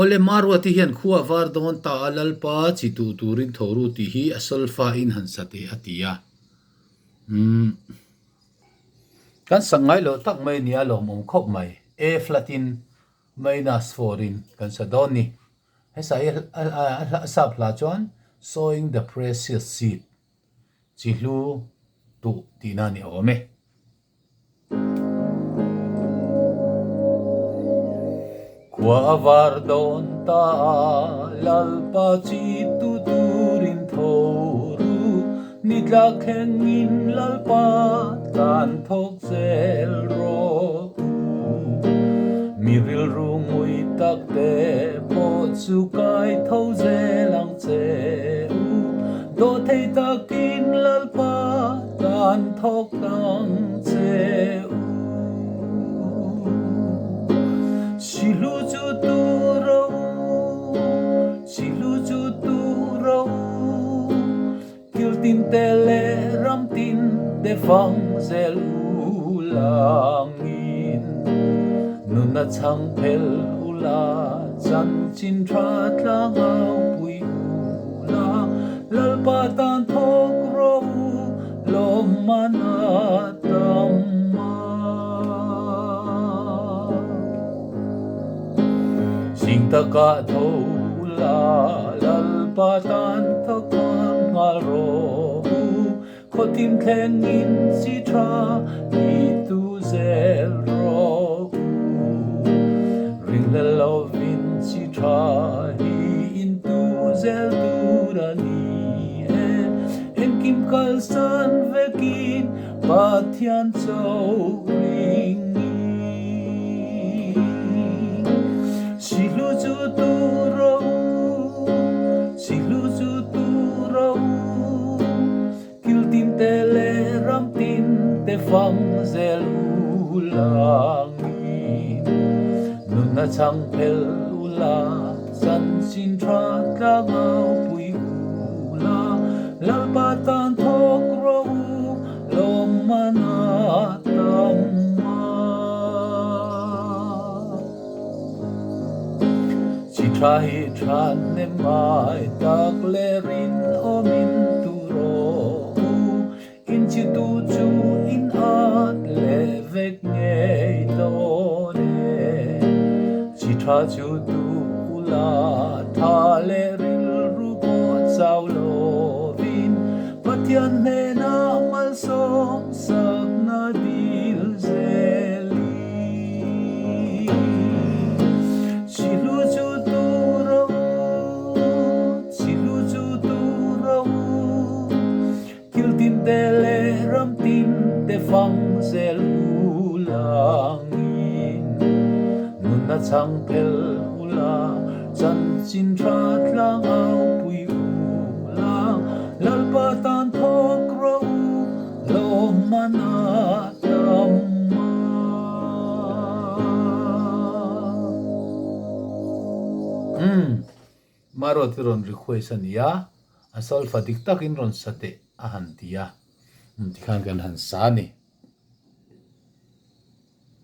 ole marwa ti hian khuwa var don ta lalpa chi tu turin thoru ti hi asolfa in hansate atia kan sangai lo tak mai nia lo mom khop mai a flatin minus 4 in kan sa doni hesai sa phla chon sowing the precious seed chi hlu tu tina ni ome kwa var don ta lalpa chi tu turin thoru nitla khengin lalpa tan thok zel ro miril rungui takte po chu kai tho zelang che do thei takin lalpa tan thok tang che Silu chu tu ro Kil tin tele ram tin de fang zel ulangin Nuna chang pel ula chan chin tra tlang au pui ula Lalpa tan thok ro lo manatam Sing ta ka tho la lalpa tan thokan ngal ro kho tim thleng in si tra ni tu zel ro ring le lovin si tra hi in tu zel tu ra ni en kim kal san vekin pathian chau ring Silu chu tu ro Kil tin tele ram tin te fang zel ulangin Nuna chang pel ula san sin tra tlang au pui ula Lalpa tan thok ro lo manatam Trai tran ne mai tak le rin omin tu ro in chi tu chu in at le vek ngei do ne chi tra chu tu ula tha le ril ru ko chau lo vin pathian ne na mal som sak na dil zeli Silu chu Tele ram tin te fang zel ulangin Nuna chang pel ula chan chin tra tlang au pui ulang Lalpa tan thok ro lo manatam Maro tiron requestan ya asal fadik takin ron sate ahantia tikhan kan han sa ni